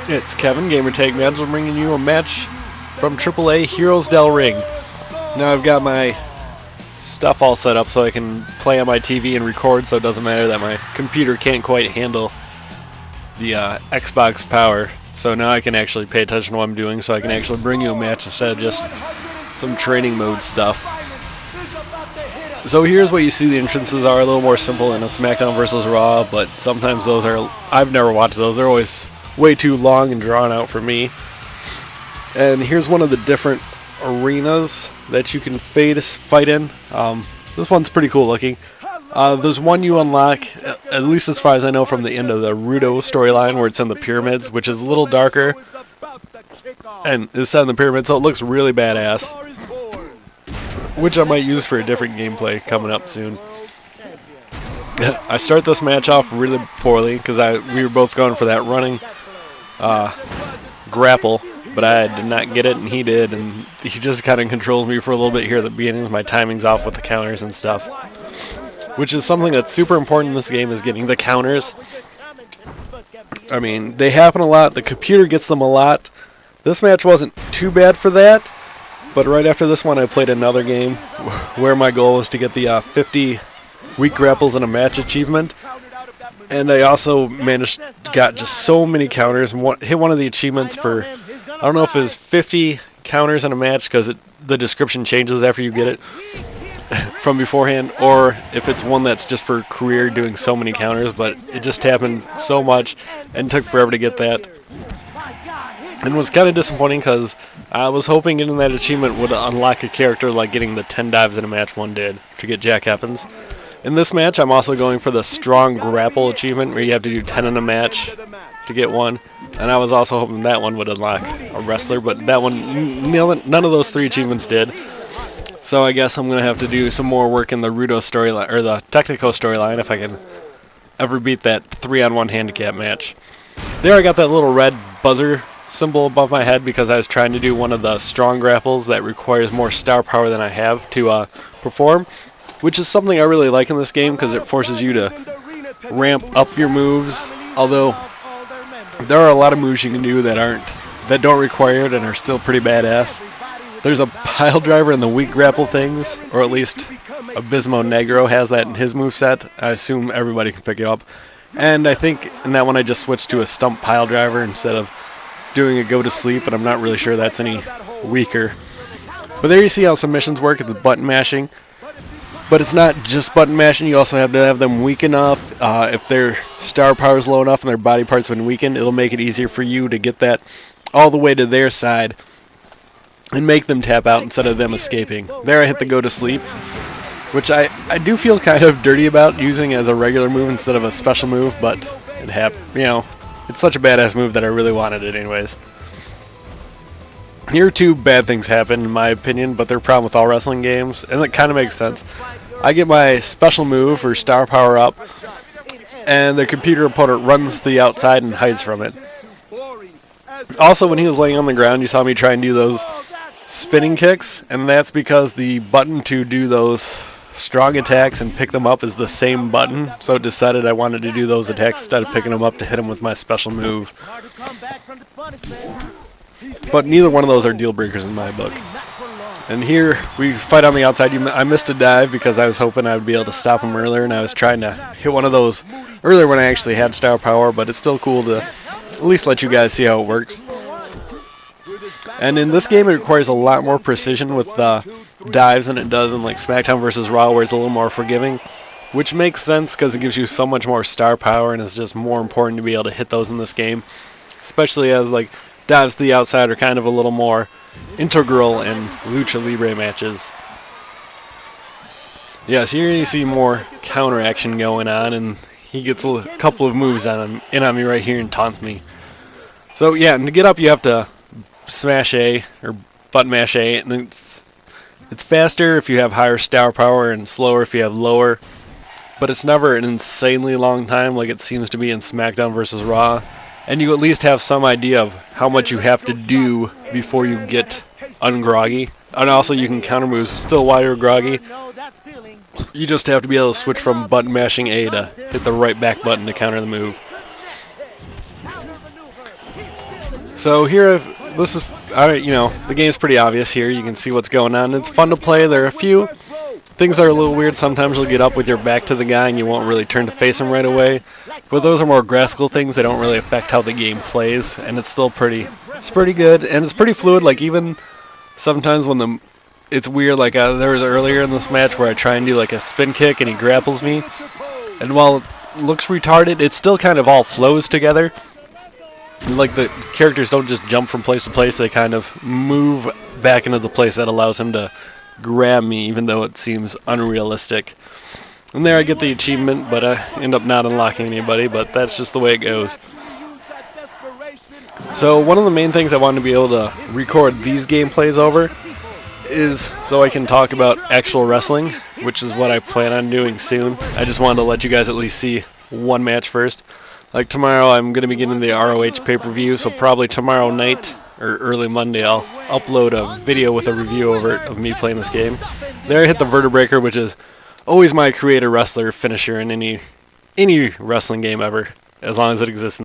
It's Kevin, Gamertag Magic, bringing you a match from AAA Heroes Del Ring. Now I've got my stuff all set up so I can play on my TV and record, so it doesn't matter that my computer can't quite handle the Xbox power. So now I can actually pay attention to what I'm doing, so I can actually bring you a match instead of just some training mode stuff. So here's what you see. The entrances are a little more simple in a SmackDown vs. Raw, but sometimes those are, I've never watched those, they're always way too long and drawn out for me. And here's one of the different arenas that you can fight in. This one's pretty cool looking. There's one you unlock, at least as far as I know, from the end of the Rudo storyline, where it's in the pyramids, which is a little darker and is set in the pyramids, so it looks really badass, which I might use for a different gameplay coming up soon. I start this match off really poorly because we were both going for that running grapple, but I did not get it and he did, and he just kind of controls me for a little bit here at the beginning. My timing's off with the counters and stuff, which is something that's super important in this game, is getting the counters. I mean, they happen a lot. The computer gets them a lot. This match wasn't too bad for that, but right after this one I played another game where my goal was to get the 50 weak grapples in a match achievement, and I also got just so many counters and hit one of the achievements for, I don't know if it was 50 counters in a match, because the description changes after you get it from beforehand, or if it's one that's just for career doing so many counters, but it just happened so much and took forever to get that. And it was kind of disappointing because I was hoping getting that achievement would unlock a character like getting the 10 dives in a match one did to get Jack Evans. In this match, I'm also going for the strong grapple achievement, where you have to do 10 in a match to get one. And I was also hoping that one would unlock a wrestler, but that one, none of those 3 achievements did. So I guess I'm going to have to do some more work in the Rudo storyline, or the Technico storyline, if I can ever beat that 3-on-1 handicap match. There I got that little red buzzer symbol above my head because I was trying to do one of the strong grapples that requires more star power than I have to perform, which is something I really like in this game because it forces you to ramp up your moves, although there are a lot of moves you can do that don't require it and are still pretty badass. There's a pile driver in the weak grapple things, or at least Abismo Negro has that in his moveset. I assume everybody can pick it up. And I think in that one I just switched to a stump pile driver instead of doing a go to sleep, and I'm not really sure that's any weaker. But there you see how submissions work. It's button mashing. But it's not just button mashing, you also have to have them weak enough. If their star power is low enough and their body parts have been weakened, it'll make it easier for you to get that all the way to their side and make them tap out instead of them escaping. There I hit the go to sleep, which I do feel kind of dirty about using as a regular move instead of a special move, but it happened, it's such a badass move that I really wanted it anyways. Here 2 bad things happen in my opinion, but they're a problem with all wrestling games, and it kind of makes sense. I get my special move or star power up, and the computer opponent runs to the outside and hides from it. Also, when he was laying on the ground, you saw me try and do those spinning kicks, and that's because the button to do those strong attacks and pick them up is the same button, so it decided I wanted to do those attacks instead of picking them up to hit them with my special move. But neither one of those are deal breakers in my book. And here we fight on the outside. I missed a dive because I was hoping I would be able to stop him earlier, and I was trying to hit one of those earlier when I actually had star power, but it's still cool to at least let you guys see how it works. And in this game it requires a lot more precision with dives than it does in like SmackDown vs. Raw, where it's a little more forgiving, which makes sense because it gives you so much more star power, and it's just more important to be able to hit those in this game, especially as like dives to the outside are kind of a little more integral in Lucha Libre matches. Yes, here you see more counter action going on, and he gets a couple of moves on me right here and taunts me. So yeah, and to get up you have to smash A, or button mash A, and it's faster if you have higher star power and slower if you have lower, but it's never an insanely long time like it seems to be in SmackDown vs. Raw, and you at least have some idea of how much you have to do before you get ungroggy. And also you can counter moves still while you're groggy. You just have to be able to switch from button mashing A to hit the right back button to counter the move. So here, this is, you know, the game's pretty obvious here. You can see what's going on. It's fun to play. There are a few things that are a little weird. Sometimes you'll get up with your back to the guy and you won't really turn to face him right away. But those are more graphical things. They don't really affect how the game plays, and it's still pretty good, and it's pretty fluid. Like, even sometimes when it's weird, like there was earlier in this match where I try and do like a spin kick and he grapples me, and while it looks retarded, it still kind of all flows together. Like, the characters don't just jump from place to place, they kind of move back into the place that allows him to grab me, even though it seems unrealistic. And there I get the achievement, but I end up not unlocking anybody, but that's just the way it goes. So one of the main things I wanted to be able to record these gameplays over is so I can talk about actual wrestling, which is what I plan on doing soon. I just wanted to let you guys at least see one match first. Like, tomorrow I'm going to be getting the ROH pay-per-view, so probably tomorrow night or early Monday I'll upload a video with a review over it of me playing this game. There I hit the Vertebreaker, which is always my creator wrestler finisher in any wrestling game ever, as long as it exists.